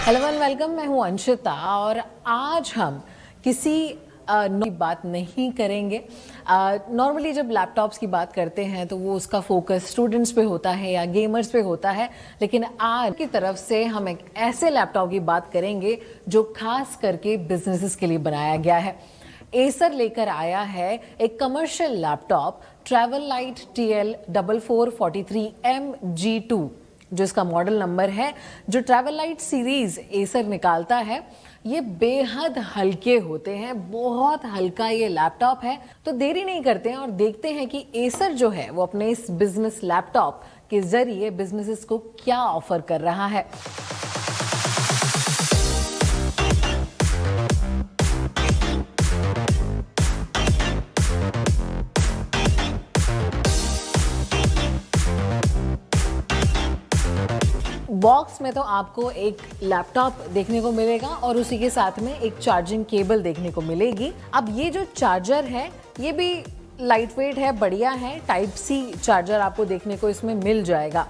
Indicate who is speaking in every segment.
Speaker 1: Hello and welcome. मैं हूं अंशिता और आज हम किसी की बात नहीं करेंगे। नॉर्मली जब लैपटॉप्स की बात करते हैं तो वो उसका फोकस स्टूडेंट्स पे होता है या गेमर्स पे होता है, लेकिन आज की तरफ से हम एक ऐसे लैपटॉप की बात करेंगे जो खास करके बिजनेसेस के लिए बनाया गया है। एसर लेकर आया है एक कमर्शियल लैपटॉप ट्रैवललाइट TL4443MG2, जो इसका मॉडल नंबर है। जो ट्रैवललाइट सीरीज एसर निकालता है ये बेहद हल्के होते हैं, बहुत हल्का ये लैपटॉप है। तो देरी नहीं करते हैं और देखते हैं कि एसर जो है वो अपने इस बिजनेस लैपटॉप के जरिए बिजनेसेस को क्या ऑफर कर रहा है। बॉक्स में तो आपको एक लैपटॉप देखने को मिलेगा और उसी के साथ में एक चार्जिंग केबल देखने को मिलेगी। अब ये जो चार्जर है ये भी लाइट वेट है, बढ़िया है। टाइप सी चार्जर आपको देखने को इसमें मिल जाएगा।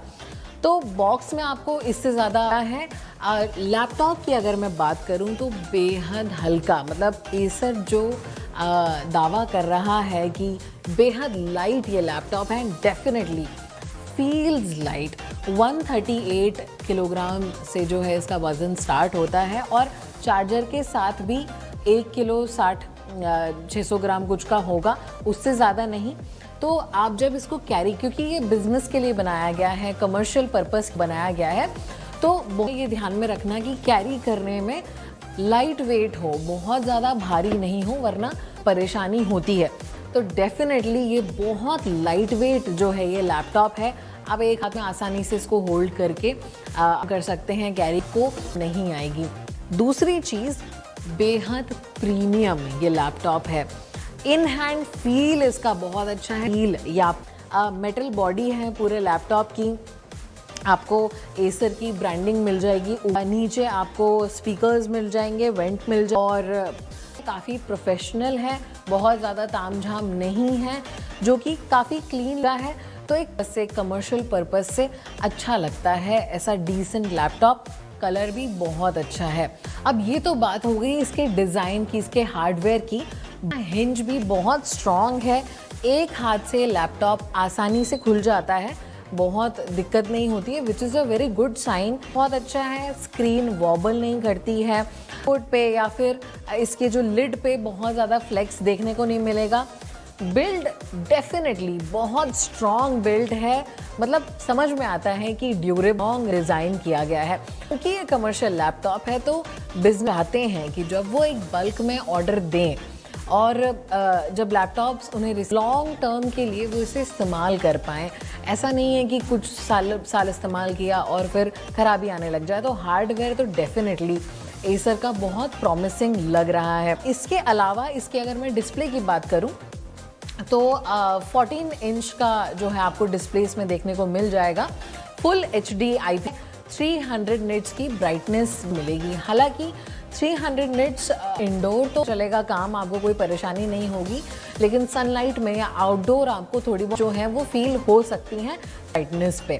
Speaker 1: तो बॉक्स में आपको इससे ज़्यादा है। लैपटॉप की अगर मैं बात करूं तो बेहद हल्का, मतलब एसर जो दावा कर रहा है कि बेहद लाइट ये लैपटॉप है, डेफिनेटली फील्स लाइट। 138 किलोग्राम से जो है इसका वज़न स्टार्ट होता है और चार्जर के साथ भी 1 किलो 600 ग्राम कुछ का होगा, उससे ज़्यादा नहीं। तो आप जब इसको कैरी, क्योंकि ये बिज़नेस के लिए बनाया गया है, कमर्शियल पर्पस बनाया गया है, तो ये ध्यान में रखना कि कैरी करने में लाइट वेट हो, बहुत ज़्यादा भारी नहीं हो, वरना परेशानी होती है। तो डेफिनेटली ये बहुत लाइट वेट जो है ये लैपटॉप है। आप एक हाथ में आसानी से इसको होल्ड करके कर सकते हैं, कैरी को नहीं आएगी। दूसरी चीज़, बेहद प्रीमियम ये लैपटॉप है। इन हैंड फील इसका बहुत अच्छा है। फील या मेटल बॉडी है पूरे लैपटॉप की, आपको एसर की ब्रांडिंग मिल जाएगी। नीचे आपको स्पीकर्स मिल जाएंगे, वेंट मिल जाए और काफ़ी प्रोफेशनल है, बहुत ज़्यादा तामझाम नहीं है, जो कि काफ़ी क्लीन है। तो एक कमर्शियल पर्पस से अच्छा लगता है ऐसा डिसेंट लैपटॉप। कलर भी बहुत अच्छा है। अब ये तो बात हो गई इसके डिज़ाइन की, इसके हार्डवेयर की। हिंज भी बहुत स्ट्रॉन्ग है, एक हाथ से लैपटॉप आसानी से खुल जाता है, बहुत दिक्कत नहीं होती है, which is a very good sign. बहुत अच्छा है, स्क्रीन वॉबल नहीं करती है। फुट पे या फिर इसके जो लिड पे बहुत ज़्यादा फ्लेक्स देखने को नहीं मिलेगा। बिल्ड डेफिनेटली बहुत स्ट्रॉन्ग बिल्ड है, मतलब समझ में आता है कि ड्यूरेबल डिज़ाइन किया गया है। क्योंकि ये कमर्शियल लैपटॉप है तो बिजनेस चाहते हैं कि जब वो एक बल्क में ऑर्डर दें और जब लैपटॉप्स उन्हें लॉन्ग टर्म के लिए वो इसे इस्तेमाल कर पाएँ। ऐसा नहीं है कि कुछ साल इस्तेमाल किया और फिर खराबी आने लग जाए। तो हार्डवेयर तो डेफिनेटली एसर का बहुत प्रॉमिसिंग लग रहा है। इसके अलावा इसके अगर मैं डिस्प्ले की बात करूं तो 14 इंच का जो है आपको डिस्प्ले में देखने को मिल जाएगा। फुल HD IP 300 निट्स की ब्राइटनेस मिलेगी। हालांकि 300 निट्स इंडोर तो चलेगा काम, आपको कोई परेशानी नहीं होगी, लेकिन सनलाइट में या आउटडोर आपको थोड़ी बहुत जो है वो फील हो सकती हैं ब्राइटनेस पे।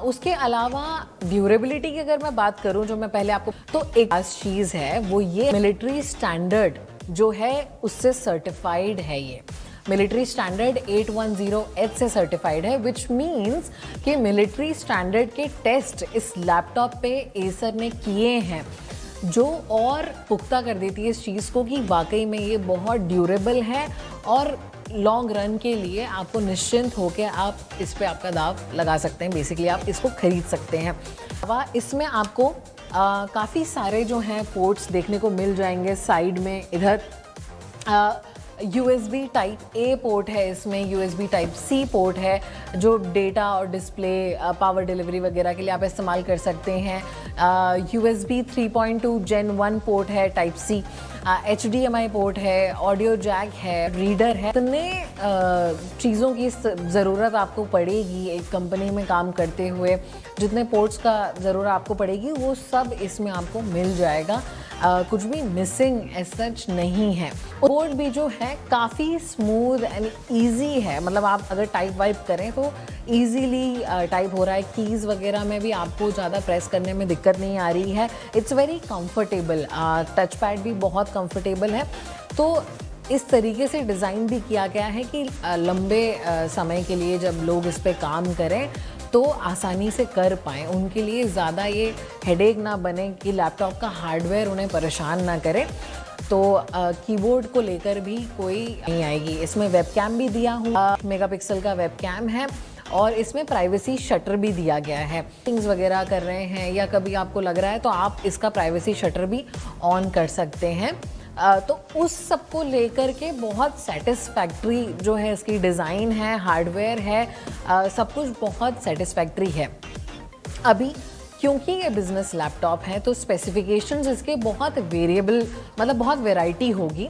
Speaker 1: उसके अलावा ड्यूरेबिलिटी की अगर मैं बात करूं, जो मैं पहले आपको, तो एक खास चीज़ है वो ये मिलिट्री स्टैंडर्ड जो है उससे सर्टिफाइड है। ये मिलिट्री स्टैंडर्ड 810H से सर्टिफाइड है, विच मीन्स कि मिलिट्री स्टैंडर्ड के टेस्ट इस लैपटॉप पे एसर ने किए हैं, जो और पुख्ता कर देती है इस चीज़ को कि वाकई में ये बहुत ड्यूरेबल है और लॉन्ग रन के लिए आपको निश्चिंत होकर आप इस पे आपका दाव लगा सकते हैं। बेसिकली आप इसको खरीद सकते हैं। इसमें आपको काफ़ी सारे जो हैं पोर्ट्स देखने को मिल जाएंगे। साइड में इधर USB टाइप A पोर्ट है, इसमें USB टाइप C पोर्ट है, जो डेटा और डिस्प्ले पावर डिलीवरी वगैरह के लिए आप इस्तेमाल कर सकते हैं। USB 3.2 Gen 1 पोर्ट है टाइप C। HDMI पोर्ट है, ऑडियो जैक है, रीडर है। इतने चीज़ों की ज़रूरत आपको पड़ेगी एक कंपनी में काम करते हुए, जितने पोर्ट्स का ज़रूरत आपको पड़ेगी वो सब इसमें आपको मिल जाएगा। कुछ भी मिसिंग एज सच नहीं है। बोर्ड भी जो है काफ़ी स्मूथ एंड ईजी है, मतलब आप अगर टाइप वाइप करें तो ईजीली टाइप हो रहा है, कीज़ वगैरह में भी आपको ज़्यादा प्रेस करने में दिक्कत नहीं आ रही है। It's very comfortable, touch pad भी बहुत कंफर्टेबल है। तो इस तरीके से डिज़ाइन भी किया गया है कि लंबे समय के लिए जब लोग इस पे काम करें तो आसानी से कर पाएँ, उनके लिए ज़्यादा ये हेडेक ना बने कि लैपटॉप का हार्डवेयर उन्हें परेशान ना करे। तो कीबोर्ड को लेकर भी कोई नहीं आएगी। इसमें वेबकैम भी दिया हुआ, मेगापिक्सल का वेबकैम है और इसमें प्राइवेसी शटर भी दिया गया है। थिंग्स वगैरह कर रहे हैं या कभी आपको लग रहा है तो आप इसका प्राइवेसी शटर भी ऑन कर सकते हैं। तो उस सब को लेकर के बहुत सेटिस्फैक्ट्री जो है इसकी डिज़ाइन है, हार्डवेयर है, सब कुछ बहुत सेटिस्फैक्ट्री है। अभी क्योंकि ये बिज़नेस लैपटॉप है तो स्पेसिफिकेशंस इसके बहुत वेरिएबल, मतलब बहुत वैरायटी होगी,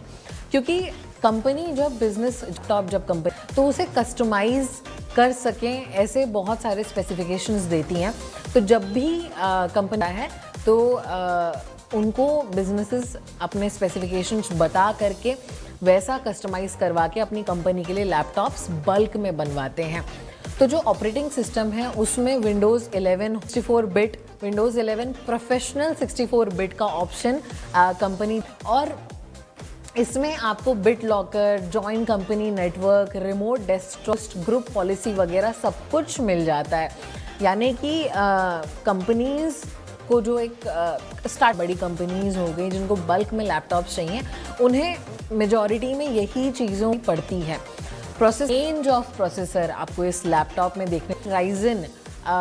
Speaker 1: क्योंकि कंपनी जब बिज़नेस लैपटॉप जब कंपनी तो उसे कस्टमाइज़ कर सकें ऐसे बहुत सारे स्पेसिफिकेशंस देती हैं। तो जब भी कंपनी है तो उनको बिजनेसेस अपने स्पेसिफिकेशंस बता करके वैसा कस्टमाइज़ करवा के अपनी कंपनी के लिए लैपटॉप्स बल्क में बनवाते हैं। तो जो ऑपरेटिंग सिस्टम है उसमें Windows 11 64 bit, Windows 11 professional 64 bit का ऑप्शन कंपनी, और इसमें आपको bit locker, join company network, remote desktop, group policy वगैरह सब कुछ मिल जाता है। यानी कि कंपनीज़ को जो एक स्टार्ट बड़ी कंपनीज़ हो गई जिनको बल्क में लैपटॉप्स चाहिए, उन्हें मेजॉरिटी में यही चीज़ों पड़ती है। रेंज ऑफ प्रोसेसर आपको इस लैपटॉप में देखने, Ryzen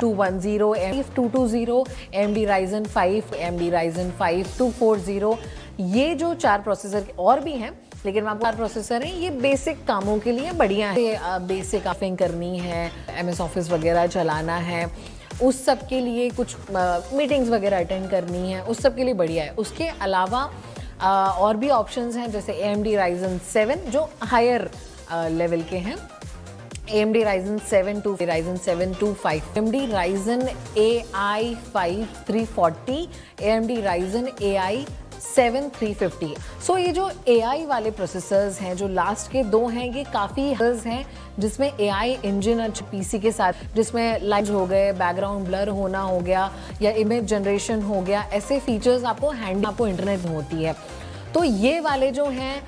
Speaker 1: 210, AMD 220, AMD Ryzen 5, AMD Ryzen 5 240, ये जो 4 प्रोसेसर और भी हैं, लेकिन वहाँ 4 प्रोसेसर हैं। ये बेसिक कामों के लिए बढ़िया है। बेसिक काफिंग करनी है, MS ऑफिस वगैरह चलाना है, उस सब के लिए कुछ मीटिंग्स वगैरह अटेंड करनी है, उस सब के लिए बढ़िया है। उसके अलावा और भी ऑप्शंस हैं, जैसे AMD Ryzen 7 जो हायर लेवल के हैं, AMD Ryzen 7 to Ryzen 7 25, AMD Ryzen AI 5 340, AMD Ryzen AI 7 350। सो ये जो AI वाले प्रोसेसर्स हैं, जो लास्ट के 2 हैं, ये काफ़ी हैं जिसमें AI इंजन अच्छा पीसी के साथ, जिसमें लाइट्स हो गए, बैकग्राउंड ब्लर होना हो गया या इमेज जनरेशन हो गया, ऐसे फीचर्स आपको इंटरनेट में होती है। तो ये वाले जो हैं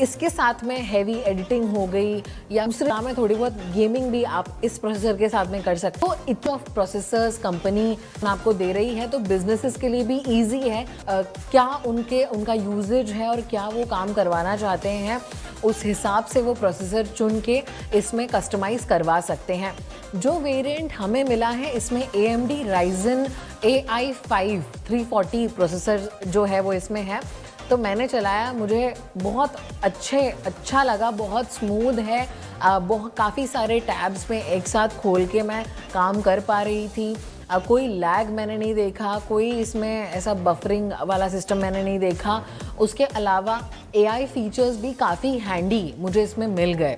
Speaker 1: इसके साथ में हैवी एडिटिंग हो गई या दूसरे काम में थोड़ी बहुत गेमिंग भी आप इस प्रोसेसर के साथ में कर सकते हो। तो इतने ऑफ प्रोसेसर्स कंपनी आपको दे रही है तो बिजनेसेस के लिए भी इजी है। क्या उनका यूजेज है और क्या वो काम करवाना चाहते हैं, उस हिसाब से वो प्रोसेसर चुन के इसमें कस्टमाइज़ करवा सकते हैं। जो वेरिएंट हमें मिला है इसमें AMD Ryzen AI 5 340 प्रोसेसर जो है वो इसमें है। तो मैंने चलाया, मुझे बहुत अच्छा लगा, बहुत स्मूथ है, काफ़ी सारे टैब्स में एक साथ खोल के मैं काम कर पा रही थी। कोई लैग मैंने नहीं देखा, कोई इसमें ऐसा बफरिंग वाला सिस्टम मैंने नहीं देखा। उसके अलावा AI फीचर्स भी काफ़ी हैंडी मुझे इसमें मिल गए।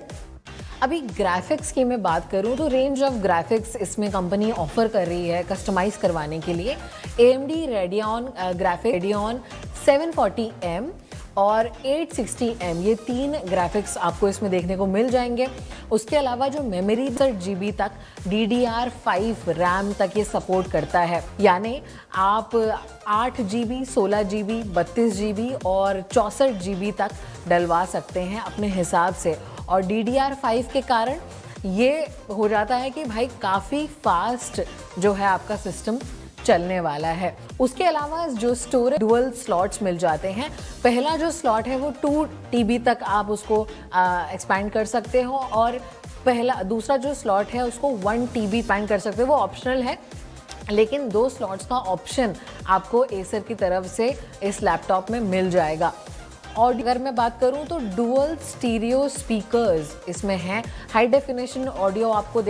Speaker 1: अभी ग्राफिक्स की मैं बात करूं तो रेंज ऑफ ग्राफिक्स इसमें कंपनी ऑफर कर रही है कस्टमाइज़ करवाने के लिए। AMD Radeon 740M और 860M, ये 3 ग्राफिक्स आपको इसमें देखने को मिल जाएंगे। उसके अलावा जो मेमोरी 60GB तक DDR5 रैम तक ये सपोर्ट करता है, यानी आप 8GB 16GB 32GB और 64GB तक डलवा सकते हैं अपने हिसाब से। और DDR5 के कारण ये हो जाता है कि भाई काफ़ी फास्ट जो है आपका सिस्टम चलने वाला है। उसके अलावा जो स्टोरेज डुअल स्लॉट्स मिल जाते हैं। पहला जो स्लॉट है वो 2 TB तक आप उसको एक्सपैंड कर सकते हो और दूसरा जो स्लॉट है उसको 1 TB एक्सपैंड कर सकते हो, वो ऑप्शनल है। लेकिन 2 स्लॉट्स का ऑप्शन आपको एसर की तरफ से इस लैपटॉप में मिल जाएगा। और अगर मैं बात करूं तो डुअल स्टीरियो स्पीकर्स इसमें हैं। हाई डेफिनेशन ऑडियो आपको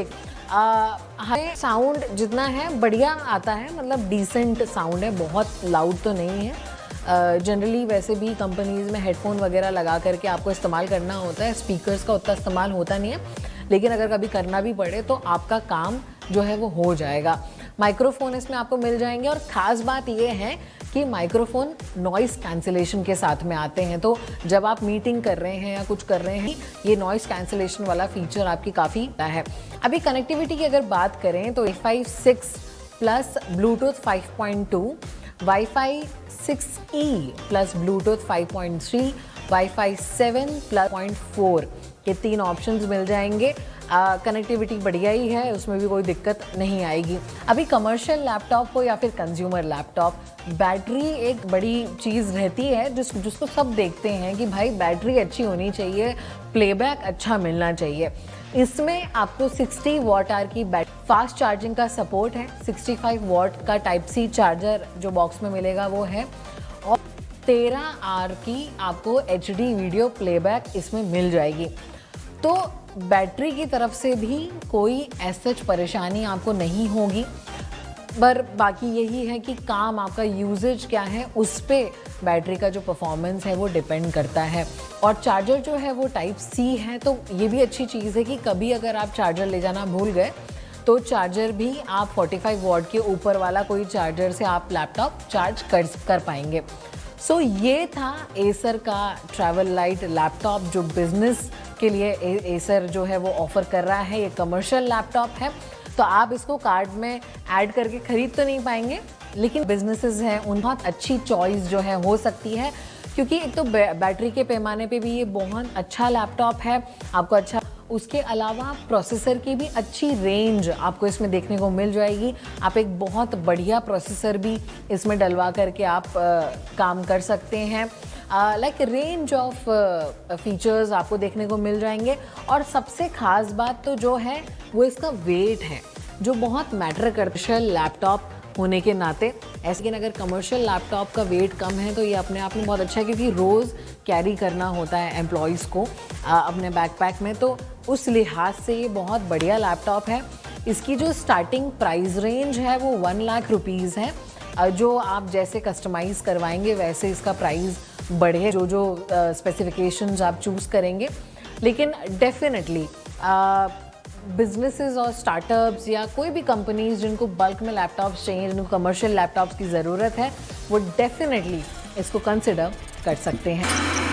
Speaker 1: हाई साउंड जितना है बढ़िया आता है, मतलब डिसेंट साउंड है, बहुत लाउड तो नहीं है। जनरली वैसे भी कंपनीज़ में हेडफोन वगैरह लगा करके आपको इस्तेमाल करना होता है, स्पीकर्स का उतना इस्तेमाल होता नहीं है। लेकिन अगर कभी करना भी पड़े तो आपका काम जो है वो हो जाएगा। माइक्रोफोन इसमें आपको मिल जाएंगे और ख़ास बात ये है कि माइक्रोफोन नॉइस कैंसिलेशन के साथ में आते हैं, तो जब आप मीटिंग कर रहे हैं या कुछ कर रहे हैं, ये नॉइस कैंसिलेशन वाला फीचर आपकी काफ़ी है। अभी कनेक्टिविटी की अगर बात करें तो Wi-Fi 6 plus Bluetooth 5.2, Wi-Fi 6E plus Bluetooth 5.3, Wi-Fi 7 plus 0.4, ये 3 ऑप्शंस मिल जाएंगे। कनेक्टिविटी बढ़िया ही है, उसमें भी कोई दिक्कत नहीं आएगी। अभी कमर्शियल लैपटॉप हो या फिर कंज्यूमर लैपटॉप, बैटरी एक बड़ी चीज़ रहती है जिसको सब देखते हैं कि भाई बैटरी अच्छी होनी चाहिए, प्लेबैक अच्छा मिलना चाहिए। इसमें आपको 60 वॉट आवर की फास्ट चार्जिंग का सपोर्ट है, 65 वॉट का टाइप सी चार्जर जो बॉक्स में मिलेगा वो है, और 13 आवर की आपको HD वीडियो प्लेबैक इसमें मिल जाएगी। तो बैटरी की तरफ से भी कोई ऐसी परेशानी आपको नहीं होगी, पर बाकी यही है कि काम आपका यूजेज क्या है उस पर बैटरी का जो परफॉर्मेंस है वो डिपेंड करता है। और चार्जर जो है वो टाइप सी है, तो ये भी अच्छी चीज़ है कि कभी अगर आप चार्जर ले जाना भूल गए तो चार्जर भी आप 45 वॉट के ऊपर वाला कोई चार्जर से आप लैपटॉप चार्ज कर पाएंगे। सो ये था एसर का ट्रैवल लाइट लैपटॉप जो बिजनेस के लिए एसर जो है वो ऑफ़र कर रहा है। ये कमर्शियल लैपटॉप है, तो आप इसको कार्ड में ऐड करके ख़रीद तो नहीं पाएंगे, लेकिन बिजनेसेस हैं उन बहुत अच्छी चॉइस जो है हो सकती है, क्योंकि एक तो बैटरी के पैमाने पे भी ये बहुत अच्छा लैपटॉप है आपको। अच्छा, उसके अलावा प्रोसेसर की भी अच्छी रेंज आपको इसमें देखने को मिल जाएगी। आप एक बहुत बढ़िया प्रोसेसर भी इसमें डलवा करके आप काम कर सकते हैं। लाइक रेंज ऑफ फीचर्स आपको देखने को मिल जाएंगे। और सबसे ख़ास बात तो जो है वो इसका वेट है, जो बहुत मैटर करता है लैपटॉप होने के नाते। ऐसे कि अगर कमर्शियल लैपटॉप का वेट कम है तो ये अपने आप में बहुत अच्छा है, क्योंकि रोज़ कैरी करना होता है एम्प्लॉयज़ को अपने बैकपैक में, तो उस लिहाज से ये बहुत बढ़िया लैपटॉप है। इसकी जो स्टार्टिंग प्राइस रेंज है वो 1 लाख रुपीज़ है। जो आप जैसे कस्टमाइज़ करवाएंगे वैसे इसका प्राइस बढ़े, जो स्पेसिफिकेशंस आप चूज़ करेंगे। लेकिन डेफिनेटली बिजनेसेस और स्टार्टअप्स या कोई भी कंपनीज जिनको बल्क में लैपटॉप्स चाहिए, जिनको कमर्शियल लैपटॉप्स की ज़रूरत है, वो डेफिनेटली इसको कंसिडर कर सकते हैं।